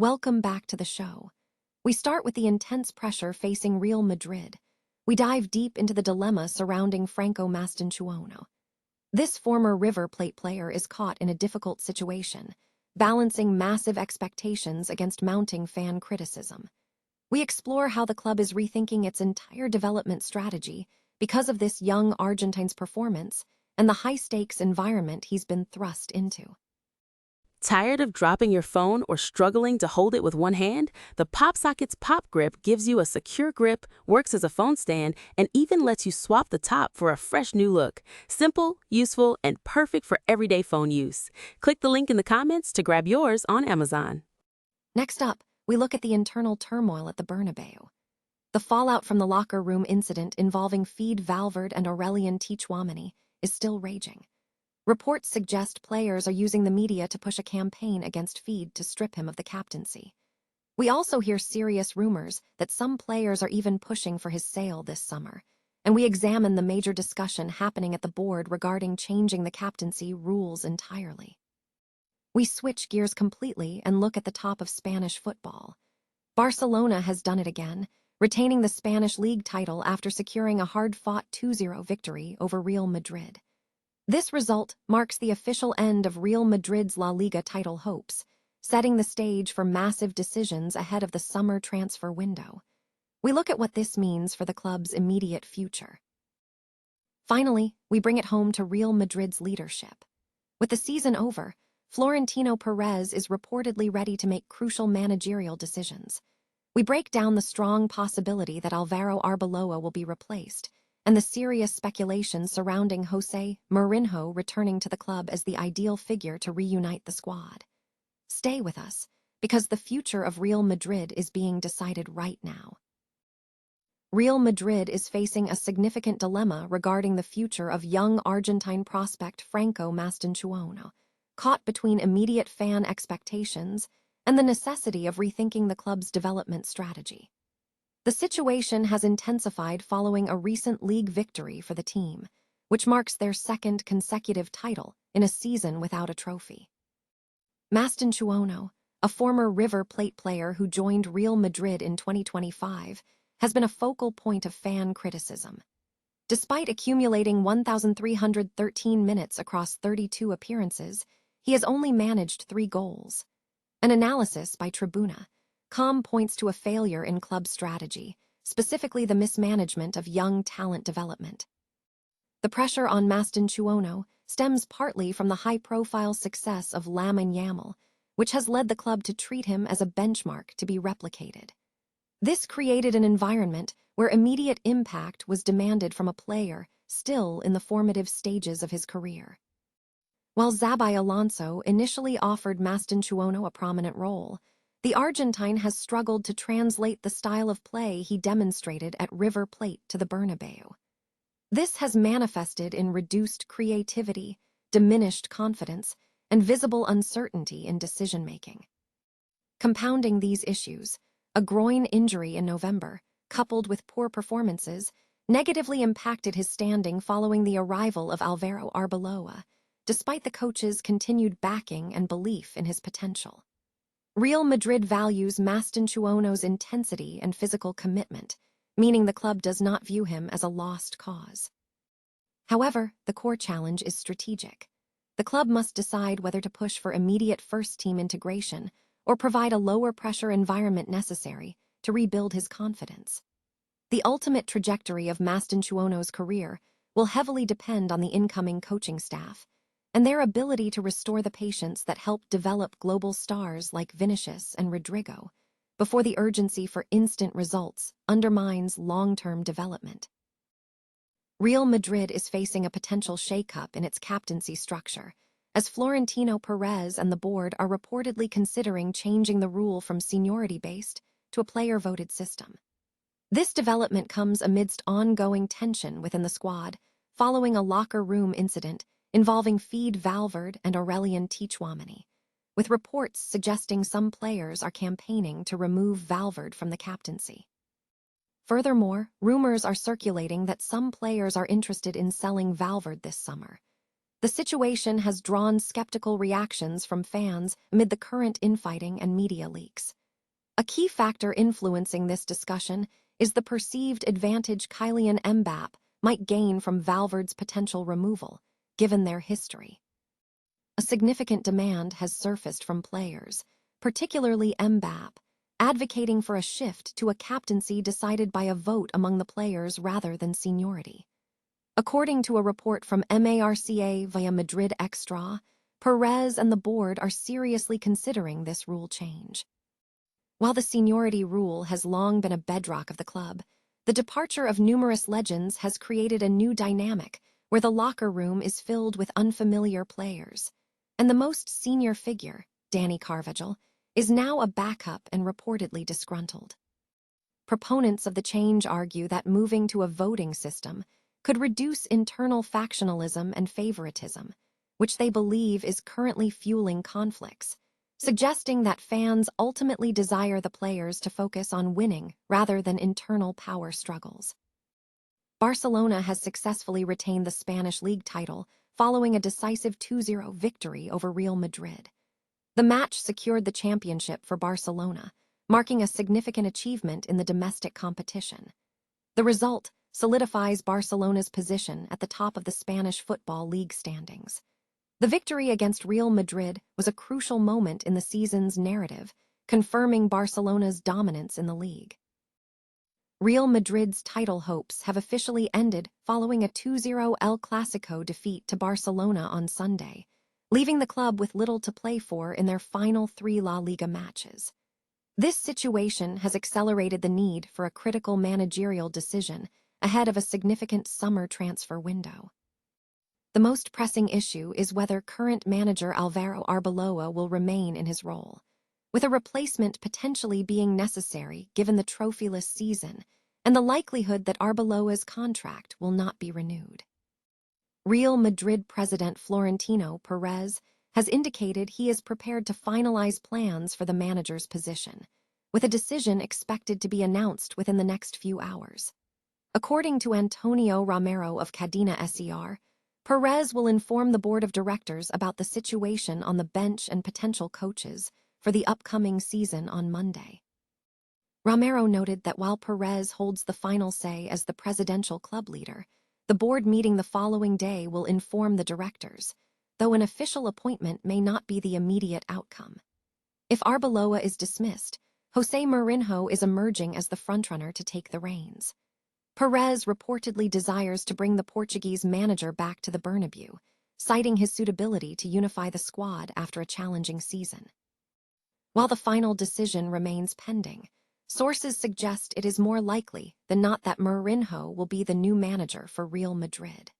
Welcome back to the show. We start with the intense pressure facing Real Madrid. We dive deep into the dilemma surrounding Franco Mastantuono. This former River Plate player is caught in a difficult situation, balancing massive expectations against mounting fan criticism. We explore how the club is rethinking its entire development strategy because of this young Argentine's performance and the high-stakes environment he's been thrust into. Tired of dropping your phone or struggling to hold it with one hand? The PopSocket's Pop Grip gives you a secure grip, works as a phone stand, and even lets you swap the top for a fresh new look. Simple, useful, and perfect for everyday phone use. Click the link in the comments to grab yours on Amazon. Next up, we look at the internal turmoil at the Bernabeu. The fallout from the locker room incident involving Fede Valverde and Aurelien Tchouameni is still raging. Reports suggest players are using the media to push a campaign against Fede to strip him of the captaincy. We also hear serious rumors that some players are even pushing for his sale this summer, and we examine the major discussion happening at the board regarding changing the captaincy rules entirely. We switch gears completely and look at the top of Spanish football. Barcelona has done it again, retaining the Spanish league title after securing a hard-fought 2-0 victory over Real Madrid. This result marks the official end of Real Madrid's La Liga title hopes, setting the stage for massive decisions ahead of the summer transfer window. We look at what this means for the club's immediate future. Finally, we bring it home to Real Madrid's leadership. With the season over, Florentino Perez is reportedly ready to make crucial managerial decisions. We break down the strong possibility that Álvaro Arbeloa will be replaced, and the serious speculation surrounding José Mourinho returning to the club as the ideal figure to reunite the squad. Stay with us, because the future of Real Madrid is being decided right now. Real Madrid is facing a significant dilemma regarding the future of young Argentine prospect Franco Mastantuono, caught between immediate fan expectations and the necessity of rethinking the club's development strategy. The situation has intensified following a recent league victory for the team, which marks their second consecutive title in a season without a trophy. Mastantuono, a former River Plate player who joined Real Madrid in 2025, has been a focal point of fan criticism. Despite accumulating 1,313 minutes across 32 appearances, he has only managed 3 goals. An analysis by Tribuna.com points to a failure in club strategy, specifically the mismanagement of young talent development. The pressure on Mastantuono stems partly from the high-profile success of Lamine Yamal, which has led the club to treat him as a benchmark to be replicated. This created an environment where immediate impact was demanded from a player still in the formative stages of his career. While Xabi Alonso initially offered Mastantuono a prominent role, the Argentine has struggled to translate the style of play he demonstrated at River Plate to the Bernabeu. This has manifested in reduced creativity, diminished confidence, and visible uncertainty in decision-making. Compounding these issues, a groin injury in November, coupled with poor performances, negatively impacted his standing following the arrival of Álvaro Arbeloa, despite the coach's continued backing and belief in his potential. Real Madrid values Mastantuono's intensity and physical commitment, meaning the club does not view him as a lost cause. However, the core challenge is strategic. The club must decide whether to push for immediate first-team integration or provide a lower-pressure environment necessary to rebuild his confidence. The ultimate trajectory of Mastantuono's career will heavily depend on the incoming coaching staff and their ability to restore the patience that helped develop global stars like Vinicius and Rodrigo, before the urgency for instant results undermines long-term development. Real Madrid is facing a potential shakeup in its captaincy structure, as Florentino Perez and the board are reportedly considering changing the rule from seniority-based to a player-voted system. This development comes amidst ongoing tension within the squad, following a locker room incident involving Fede Valverde and Aurelien Tchouameni, with reports suggesting some players are campaigning to remove Valverde from the captaincy. Furthermore, rumors are circulating that some players are interested in selling Valverde this summer. The situation has drawn skeptical reactions from fans amid the current infighting and media leaks. A key factor influencing this discussion is the perceived advantage Kylian Mbappé might gain from Valverde's potential removal, given their history. A significant demand has surfaced from players, particularly Mbappé, advocating for a shift to a captaincy decided by a vote among the players rather than seniority. According to a report from Marca via Madrid Extra, Perez and the board are seriously considering this rule change. While the seniority rule has long been a bedrock of the club, the departure of numerous legends has created a new dynamic where the locker room is filled with unfamiliar players, and the most senior figure, Dani Carvajal, is now a backup and reportedly disgruntled. Proponents of the change argue that moving to a voting system could reduce internal factionalism and favoritism, which they believe is currently fueling conflicts, suggesting that fans ultimately desire the players to focus on winning rather than internal power struggles. Barcelona has successfully retained the Spanish league title following a decisive 2-0 victory over Real Madrid. The match secured the championship for Barcelona, marking a significant achievement in the domestic competition. The result solidifies Barcelona's position at the top of the Spanish Football League standings. The victory against Real Madrid was a crucial moment in the season's narrative, confirming Barcelona's dominance in the league. Real Madrid's title hopes have officially ended following a 2-0 El Clasico defeat to Barcelona on Sunday, leaving the club with little to play for in their final 3 La Liga matches. This situation has accelerated the need for a critical managerial decision ahead of a significant summer transfer window. The most pressing issue is whether current manager Álvaro Arbeloa will remain in his role, with a replacement potentially being necessary given the trophyless season and the likelihood that Arbeloa's contract will not be renewed. Real Madrid president Florentino Perez has indicated he is prepared to finalize plans for the manager's position, with a decision expected to be announced within the next few hours. According to Antonio Romero of Cadena SER, Perez will inform the board of directors about the situation on the bench and potential coaches for the upcoming season on Monday. Romero noted that while Perez holds the final say as the presidential club leader, the board meeting the following day will inform the directors, though an official appointment may not be the immediate outcome. If Arbeloa is dismissed, José Mourinho is emerging as the frontrunner to take the reins. Perez reportedly desires to bring the Portuguese manager back to the Bernabeu, citing his suitability to unify the squad after a challenging season. While the final decision remains pending, sources suggest it is more likely than not that Mourinho will be the new manager for Real Madrid.